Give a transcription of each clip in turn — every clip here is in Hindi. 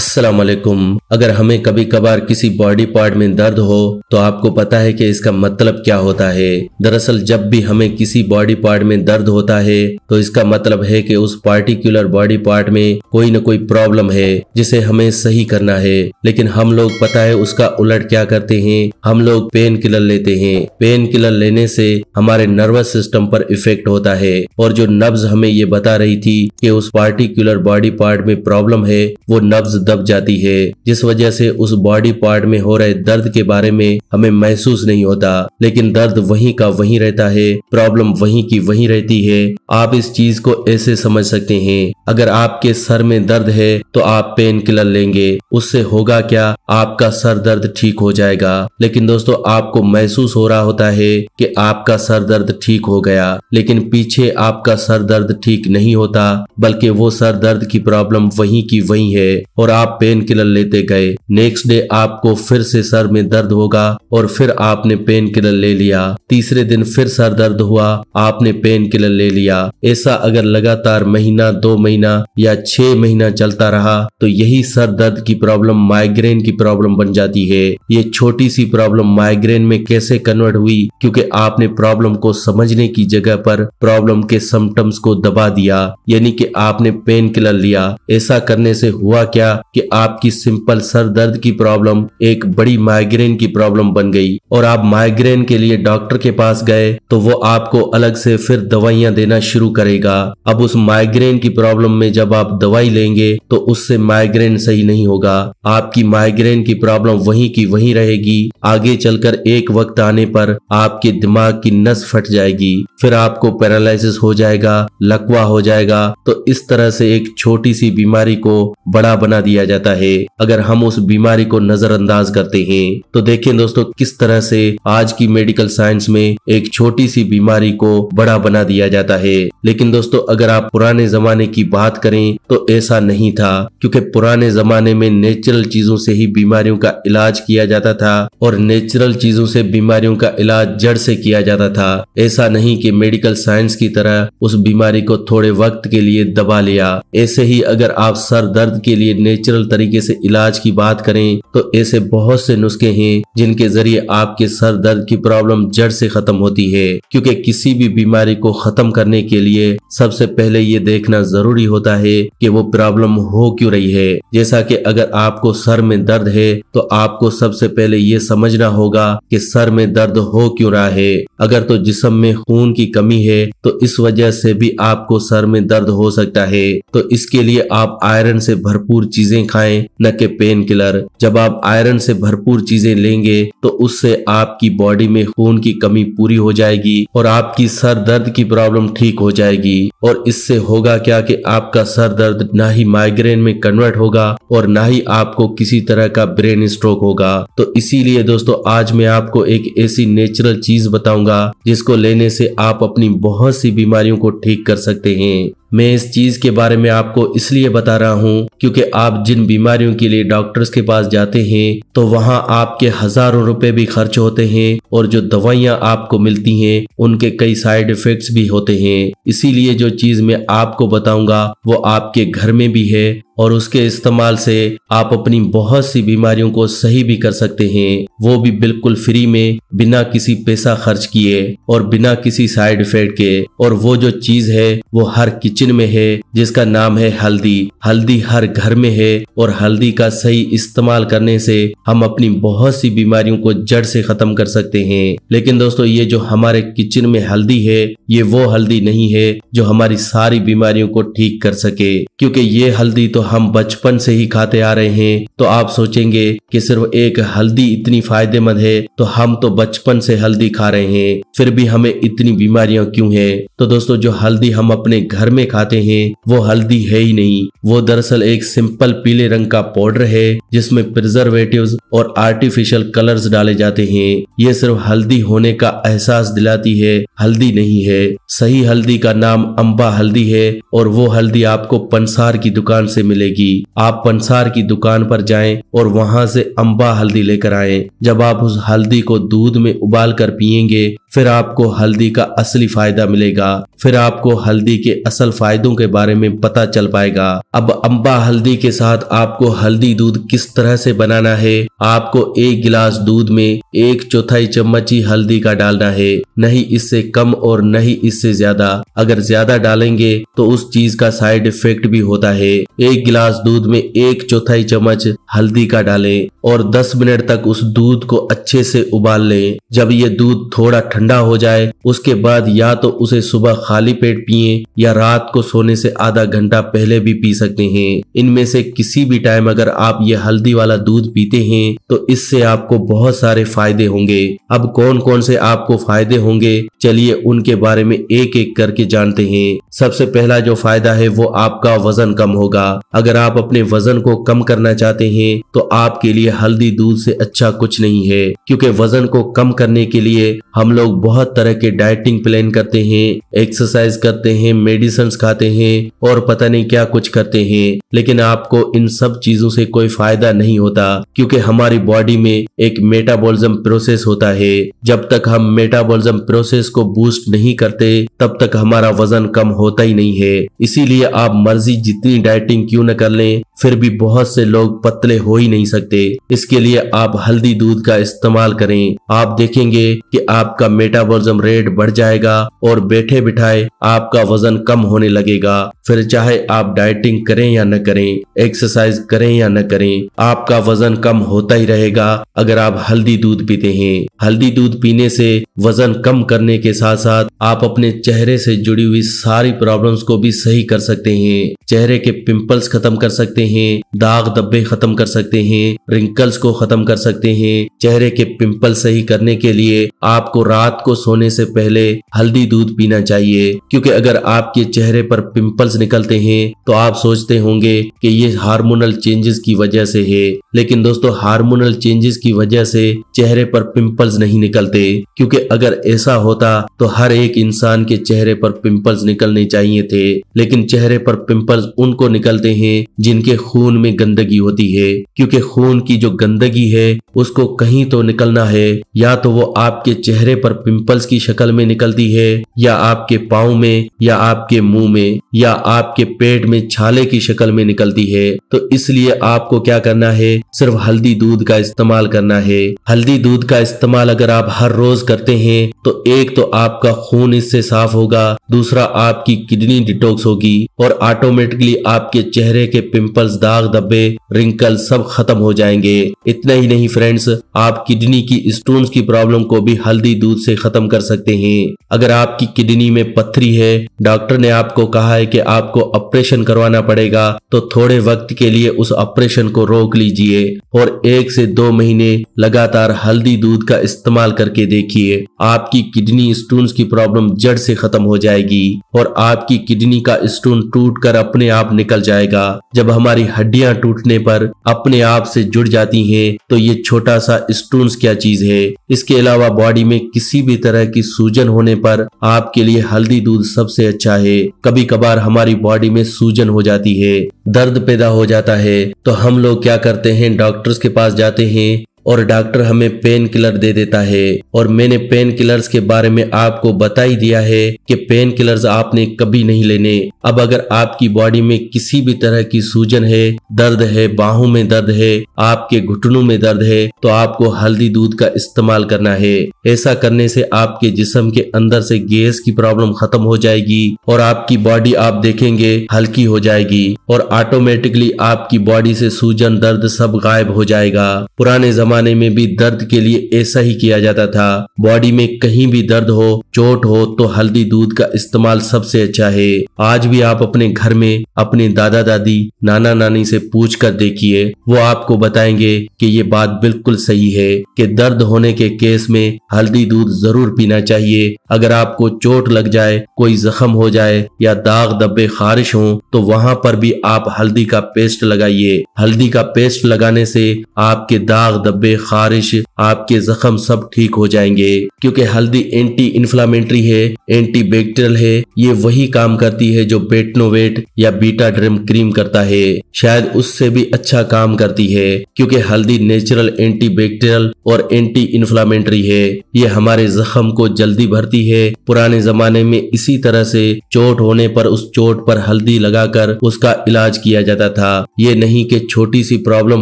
अस्सलाम वालेकुम। अगर हमें कभी कभार किसी बॉडी पार्ट में दर्द हो तो आपको पता है कि इसका मतलब क्या होता है। दरअसल जब भी हमें किसी बॉडी पार्ट में दर्द होता है तो इसका मतलब है कि उस पार्टिकुलर बॉडी पार्ट में कोई न कोई प्रॉब्लम है जिसे हमें सही करना है। लेकिन हम लोग पता है उसका उलट क्या करते हैं, हम लोग पेन किलर लेते हैं। पेन किलर लेने से हमारे नर्वस सिस्टम पर इफेक्ट होता है और जो नब्ज हमें ये बता रही थी कि उस पार्टिकुलर बॉडी पार्ट में प्रॉब्लम है वो नब्ज दब जाती है, जिस वजह से उस बॉडी पार्ट में हो रहे दर्द के बारे में हमें महसूस नहीं होता। लेकिन दर्द वहीं का वहीं रहता है, प्रॉब्लम वहीं की वहीं रहती है। आप इस चीज को ऐसे समझ सकते हैं, अगर आपके सर में दर्द है तो आप पेन किलर लेंगे, उससे होगा क्या, आपका सर दर्द ठीक हो जाएगा। लेकिन दोस्तों आपको महसूस हो रहा होता है कि आपका सर दर्द ठीक हो गया, लेकिन पीछे आपका सर दर्द ठीक नहीं होता, बल्कि वो सर दर्द की प्रॉब्लम वहीं की वहीं है और आप पेन किलर लेते गए। नेक्स्ट डे आपको फिर से सर में दर्द होगा और फिर आपने पेन किलर ले लिया। तीसरे दिन फिर सर दर्द हुआ, आपने पेन किलर ले लिया। ऐसा अगर लगातार महीना, 2 महीना या 6 महीना चलता रहा तो यही सर दर्द की प्रॉब्लम माइग्रेन की प्रॉब्लम बन जाती है। ये छोटी सी प्रॉब्लम माइग्रेन में कैसे कन्वर्ट हुई, क्योंकि आपने प्रॉब्लम को समझने की जगह पर प्रॉब्लम के सिम्टम्स को दबा दिया, यानी कि आपने पेन किलर लिया। ऐसा करने से हुआ क्या कि आपकी सिंपल सर दर्द की प्रॉब्लम एक बड़ी माइग्रेन की प्रॉब्लम बन गई और आप माइग्रेन के लिए डॉक्टर के पास गए तो वो आपको अलग से फिर दवाइयां देना शुरू करेगा। अब उस माइग्रेन की प्रॉब्लम में जब आप दवाई लेंगे तो उससे माइग्रेन सही नहीं होगा, आपकी माइग्रेन की प्रॉब्लम वहीं की वहीं रहेगी। आगे चलकर एक वक्त आने पर आपके दिमाग की नस फट जाएगी, फिर आपको पैरालिसिस हो जाएगा, लकवा हो जाएगा। तो इस तरह से एक छोटी सी बीमारी को बड़ा बना दिया जाता है अगर हम उस बीमारी को नजरअंदाज करते हैं। तो देखें दोस्तों किस तरह से आज की मेडिकल साइंस में एक छोटी सी बीमारी को बड़ा बना दिया जाता है। लेकिन दोस्तों अगर आप पुराने जमाने की बात करें तो ऐसा नहीं था, क्योंकि पुराने जमाने में नेचुरल चीजों से ही बीमारियों का इलाज किया जाता था और नेचुरल चीजों से बीमारियों का इलाज जड़ से किया जाता था। ऐसा नहीं कि मेडिकल साइंस की तरह उस बीमारी को थोड़े वक्त के लिए दबा लिया। ऐसे ही अगर आप सर दर्द के लिए नेचुरल तरीके से इलाज की बात करें तो ऐसे बहुत से नुस्खे हैं जिनके जरिए आपके सर दर्द की प्रॉब्लम जड़ से खत्म होती है। क्योंकि किसी भी बीमारी को खत्म करने के लिए सबसे पहले ये देखना जरूरी होता है कि वो प्रॉब्लम हो क्यों रही है। जैसा कि अगर आपको सर में दर्द है तो आपको सबसे पहले ये समझना होगा कि सर में दर्द हो क्यों रहा है। अगर तो जिस्म में खून की कमी है तो इस वजह से भी आपको सर में दर्द हो सकता है। तो इसके लिए आप आयरन से भरपूर चीजें खाएं, न कि पेन किलर। जब आप आयरन से भरपूर चीजें लेंगे तो उससे आपकी बॉडी में खून की कमी पूरी हो जाएगी और आपकी सर दर्द की प्रॉब्लम ठीक हो जाएगी। और इससे होगा क्या कि आपका सर दर्द ना ही माइग्रेन में कन्वर्ट होगा और ना ही आपको किसी तरह का ब्रेन स्ट्रोक होगा। तो इसीलिए दोस्तों आज मैं आपको एक ऐसी नेचुरल चीज बताऊंगा जिसको लेने से आप अपनी बहुत सी बीमारियों को ठीक कर सकते हैं। मैं इस चीज के बारे में आपको इसलिए बता रहा हूँ क्योंकि आप जिन बीमारियों के लिए डॉक्टर्स के पास जाते हैं तो वहाँ आपके हजारों रुपए भी खर्च होते हैं और जो दवाइयाँ आपको मिलती हैं उनके कई साइड इफेक्ट्स भी होते हैं। इसीलिए जो चीज मैं आपको बताऊंगा वो आपके घर में भी है और उसके इस्तेमाल से आप अपनी बहुत सी बीमारियों को सही भी कर सकते हैं, वो भी बिल्कुल फ्री में, बिना किसी पैसा खर्च किए और बिना किसी साइड इफेक्ट के। और वो जो चीज है वो हर किचन में है, जिसका नाम है हल्दी। हल्दी हर घर में है और हल्दी का सही इस्तेमाल करने से हम अपनी बहुत सी बीमारियों को जड़ से खत्म कर सकते हैं। लेकिन दोस्तों ये जो हमारे किचन में हल्दी है ये वो हल्दी नहीं है जो हमारी सारी बीमारियों को ठीक कर सके, क्योंकि ये हल्दी तो हम बचपन से ही खाते आ रहे हैं। तो आप सोचेंगे कि सिर्फ एक हल्दी इतनी फायदेमंद है तो हम तो बचपन से हल्दी खा रहे हैं, फिर भी हमें इतनी बीमारियां क्यों है। तो दोस्तों जो हल्दी हम अपने घर में खाते हैं वो हल्दी है ही नहीं, वो दरअसल एक सिंपल पीले रंग का पाउडर है जिसमें प्रिजर्वेटिव्स और आर्टिफिशियल कलर्स डाले जाते हैं। ये सिर्फ हल्दी होने का एहसास दिलाती है, हल्दी नहीं है। सही हल्दी का नाम अम्बा हल्दी है और वो हल्दी आपको पंसार की दुकान से मिलेगी। आप पंसार की दुकान पर जाएं और वहां से अम्बा हल्दी लेकर आएं। जब आप उस हल्दी को दूध में उबाल कर पिएंगे फिर आपको हल्दी का असली फायदा मिलेगा। फिर आपको हल्दी के असल फायदों के बारे में पता चल पाएगा। अब अम्बा हल्दी के साथ आपको हल्दी दूध किस तरह से बनाना है। आपको 1 गिलास दूध में 1/4 चम्मच ही हल्दी का डालना है, नहीं इससे कम और नहीं इससे ज्यादा। अगर ज्यादा डालेंगे तो उस चीज का साइड इफेक्ट भी होता है। 1 गिलास दूध में 1/4 चम्मच हल्दी का डालें और 10 मिनट तक उस दूध को अच्छे से उबाल लें। जब ये दूध थोड़ा ठंडा हो जाए उसके बाद या तो उसे सुबह खाली पेट पिएं या रात को सोने से आधा घंटा पहले भी पी सकते हैं। इनमें से किसी भी टाइम अगर आप ये हल्दी वाला दूध पीते हैं तो इससे आपको बहुत सारे फायदे होंगे। अब कौन कौन से आपको फायदे होंगे, चलिए उनके बारे में एक एक करके जानते हैं। सबसे पहला जो फायदा है वो आपका वजन कम होगा। अगर आप अपने वजन को कम करना चाहते हैं तो आपके लिए हल्दी दूध से अच्छा कुछ नहीं है, क्योंकि वजन को कम करने के लिए हम लोग बहुत तरह के डाइटिंग प्लान करते हैं, एक्सरसाइज करते हैं, मेडिसिन खाते हैं और पता नहीं क्या कुछ करते हैं, लेकिन आपको इन सब चीजों से कोई फायदा नहीं होता, क्योंकि हमारी बॉडी में एक मेटाबॉलिज्म प्रोसेस होता है। जब तक हम मेटाबॉलिज्म प्रोसेस को बूस्ट नहीं करते तब तक हमारा वजन कम होता ही नहीं है। इसीलिए आप मर्जी जितनी डाइटिंग क्यों न कर लें, फिर भी बहुत से लोग पतले हो ही नहीं सकते। इसके लिए आप हल्दी दूध का इस्तेमाल करें। आप देखेंगे कि आपका मेटाबॉलिज्म रेट बढ़ जाएगा और बैठे बिठाए आपका वजन कम होने लगेगा। फिर चाहे आप डाइटिंग करें या न करें, एक्सरसाइज करें या न करें, आपका वजन कम होता ही रहेगा अगर आप हल्दी दूध पीते हैं। हल्दी दूध पीने से वजन कम करने के साथ साथ आप अपने चेहरे से जुड़ी हुई सारी प्रॉब्लम्स को भी सही कर सकते हैं। चेहरे के पिंपल्स खत्म कर सकते हैं, दाग धब्बे खत्म कर सकते हैं, रिंकल्स को खत्म कर सकते हैं। चेहरे के पिंपल सही करने के लिए आपको रात को सोने से पहले हल्दी दूध पीना चाहिए, क्योंकि अगर आपके चेहरे पर पिंपल्स निकलते हैं तो आप सोचते होंगे कि ये हार्मोनल चेंजेस की वजह से है, लेकिन दोस्तों हार्मोनल चेंजेस की वजह से चेहरे पर पिंपल्स नहीं निकलते, क्योंकि अगर ऐसा होता तो हर एक इंसान के चेहरे पर पिंपल्स निकलने चाहिए थे। लेकिन चेहरे पर पिंपल्स उनको निकलते हैं जिनके खून में गंदगी होती है, क्योंकि खून की जो गंदगी है उसको कहीं तो निकलना है। या तो वो आपके चेहरे पर पिंपल्स की शक्ल में निकलती है, या आपके पाँव में, या आपके मुंह में, या आपके पेट में छाले की शक्ल में निकलती है। तो इसलिए आपको क्या करना है, सिर्फ हल्दी दूध का इस्तेमाल करना है। हल्दी दूध का इस्तेमाल अगर आप हर रोज करते हैं तो एक तो आपका खून इससे साफ होगा, दूसरा आपकी किडनी डिटॉक्स होगी और ऑटोमेटिकली आपके चेहरे के पिंपल्स, दाग धब्बे, रिंकल सब खत्म हो जाएंगे। इतना ही नहीं फ्रेंड्स, आप किडनी की स्टोन्स की प्रॉब्लम को भी हल्दी दूध से खत्म कर सकते हैं। अगर आपकी किडनी में पत्थरी है, डॉक्टर ने आपको कहा है कि आपको ऑपरेशन करवाना पड़ेगा, तो थोड़े वक्त के लिए उस ऑपरेशन को रोक लीजिए और 1 से 2 महीने लगातार हल्दी दूध का इस्तेमाल करके देखिए। आपकी किडनी स्टोन्स की प्रॉब्लम जड़ से खत्म हो जाएगी और आपकी किडनी का स्टोन टूटकर अपने आप निकल जाएगा। जब हमारी हड्डियां टूटने पर अपने आप से जुड़ जाती हैं तो ये छोटा सा स्टोन्स क्या चीज है। इसके अलावा बॉडी में किसी भी तरह की सूजन होने पर आपके लिए हल्दी दूध सबसे अच्छा है। कभी कभार हमारी बॉडी में सूजन हो जाती है, दर्द पैदा हो जाता है, तो हम लोग क्या करते हैं, डॉक्टर्स के पास जाते हैं और डॉक्टर हमें पेन किलर दे देता है। और मैंने पेन किलर्स के बारे में आपको बता ही दिया है कि पेन किलर्स आपने कभी नहीं लेने। अब अगर आपकी बॉडी में किसी भी तरह की सूजन है, दर्द है, बाहों में दर्द है, आपके घुटनों में दर्द है, तो आपको हल्दी दूध का इस्तेमाल करना है। ऐसा करने से आपके जिस्म के अंदर से गैस की प्रॉब्लम खत्म हो जाएगी और आपकी बॉडी आप देखेंगे हल्की हो जाएगी और ऑटोमेटिकली आपकी बॉडी से सूजन, दर्द सब गायब हो जाएगा। पुराने जमाने में भी दर्द के लिए ऐसा ही किया जाता था। बॉडी में कहीं भी दर्द हो, चोट हो, तो हल्दी दूध का इस्तेमाल सबसे अच्छा है। आज भी आप अपने घर में अपने दादा दादी, नाना नानी से पूछ कर देखिए, वो आपको बताएंगे कि ये बात बिल्कुल सही है कि दर्द होने के केस में हल्दी दूध जरूर पीना चाहिए। अगर आपको चोट लग जाए, कोई जख्म हो जाए या दाग धब्बे खारिश हो, तो वहां पर भी आप हल्दी का पेस्ट लगाइए। हल्दी का पेस्ट लगाने से आपके दाग धब्बे धब्बे, खारिश, आपके जख्म सब ठीक हो जाएंगे, क्योंकि हल्दी एंटी इन्फ्लामेटरी है, एंटी बैक्टीरियल है। ये वही काम करती है जो बेटनोवेट या बीटाड्रिम क्रीम करता है, शायद उससे भी अच्छा काम करती है, क्योंकि हल्दी नेचुरल एंटी बैक्टीरियल और एंटी इन्फ्लामेटरी है। ये हमारे जख्म को जल्दी भरती है। पुराने जमाने में इसी तरह से चोट होने पर उस चोट पर हल्दी लगाकर उसका इलाज किया जाता था। ये नहीं कि छोटी सी प्रॉब्लम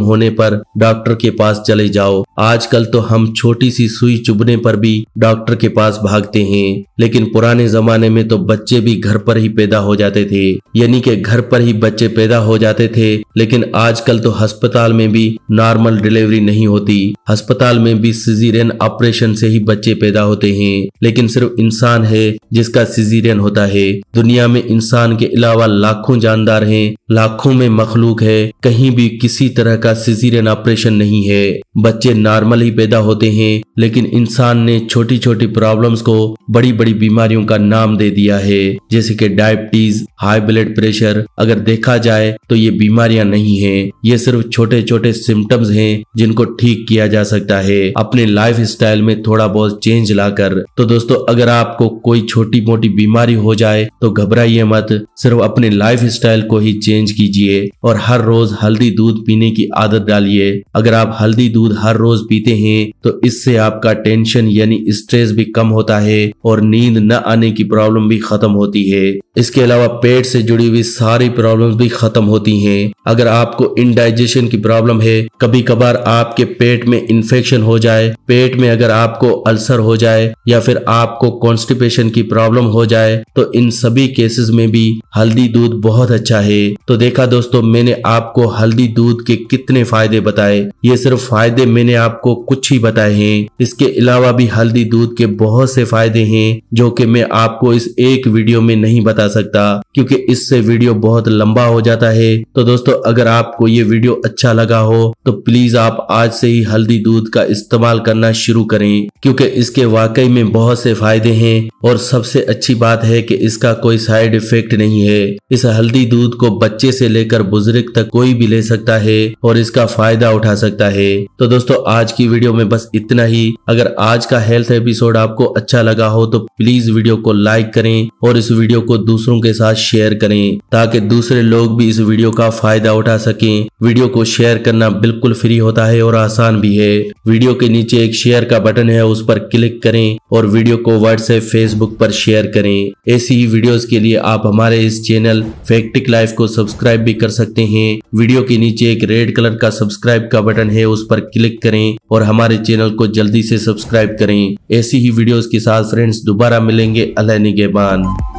होने पर डॉक्टर के पास चले जाओ। आजकल तो हम छोटी सी सुई चुभने पर भी डॉक्टर के पास भागते हैं, लेकिन पुराने जमाने में तो बच्चे भी घर पर ही पैदा हो जाते थे, यानी कि घर पर ही बच्चे पैदा हो जाते थे। लेकिन आजकल तो अस्पताल में भी नॉर्मल डिलीवरी नहीं होती, अस्पताल में भी सिजेरियन ऑपरेशन से ही बच्चे पैदा होते हैं। लेकिन सिर्फ इंसान है जिसका सिजेरियन होता है। दुनिया में इंसान के अलावा लाखों जानदार हैं, लाखों में मखलूक है, कहीं भी किसी तरह का सिजेरियन ऑपरेशन नहीं है। बच्चे नॉर्मल ही पैदा होते हैं, लेकिन इंसान ने छोटी छोटी प्रॉब्लम्स को बड़ी बड़ी बीमारियों का नाम दे दिया है, जैसे कि डायबिटीज, हाई ब्लड प्रेशर। अगर देखा जाए तो ये बीमारियां नहीं हैं, ये सिर्फ छोटे छोटे सिम्टम्स हैं जिनको ठीक किया जा सकता है अपने लाइफ स्टाइल में थोड़ा बहुत चेंज लाकर। तो दोस्तों, अगर आपको कोई छोटी मोटी बीमारी हो जाए तो घबराइए मत, सिर्फ अपने लाइफ स्टाइल को ही चेंज कीजिए और हर रोज हल्दी दूध पीने की आदत डालिए। अगर आप हल्दी दूध हर रोज पीते हैं तो इससे आपका टेंशन यानी स्ट्रेस भी कम होता है और नींद न आने की प्रॉब्लम भी खत्म होती है। इसके अलावा पेट से जुड़ी हुई सारी प्रॉब्लम्स भी खत्म होती हैं। अगर आपको इंडाइजेशन की प्रॉब्लम है, कभी कभार आपके पेट में इन्फेक्शन हो जाए, पेट में अगर आपको अल्सर हो जाए या फिर आपको कॉन्स्टिपेशन की प्रॉब्लम हो जाए, तो इन सभी केसेस में भी हल्दी दूध बहुत अच्छा है। तो देखा दोस्तों, मैंने आपको हल्दी दूध के कितने फायदे बताए। ये सिर्फ फायदे मैंने आपको कुछ ही बताए हैं, इसके अलावा भी हल्दी दूध के बहुत से फायदे हैं जो कि मैं आपको इस एक वीडियो में नहीं बता सकता, क्योंकि इससे वीडियो बहुत लंबा हो जाता है। तो दोस्तों, अगर आपको ये वीडियो अच्छा लगा हो तो प्लीज आप आज से ही हल्दी दूध का इस्तेमाल करना शुरू करें, क्योंकि इसके वाकई में बहुत से फायदे हैं और सबसे अच्छी बात है कि इसका कोई साइड इफेक्ट नहीं है। इस हल्दी दूध को बच्चे से लेकर बुजुर्ग तक कोई भी ले सकता है और इसका फायदा उठा सकता है। तो दोस्तों, आज की वीडियो में बस इतना ही। अगर आज का हेल्थ एपिसोड आपको अच्छा लगा हो तो प्लीज वीडियो को लाइक करें और इस वीडियो को दूसरों के साथ शेयर करें, ताकि दूसरे लोग भी इस वीडियो का फायदा उठा सकें। वीडियो को शेयर करना बिल्कुल फ्री होता है और आसान भी है। वीडियो के नीचे एक शेयर का बटन है, उस पर क्लिक करें और वीडियो को व्हाट्सएप, फेसबुक पर शेयर करें। ऐसी ही वीडियोस के लिए आप हमारे इस चैनल फैक्टिक लाइफ को सब्सक्राइब भी कर सकते हैं। वीडियो के नीचे एक रेड कलर का सब्सक्राइब का बटन है, उस पर क्लिक करें और हमारे चैनल को जल्दी से सब्सक्राइब करें। ऐसी ही वीडियोस के साथ फ्रेंड्स दोबारा मिलेंगे। अल्लाह निगहबान।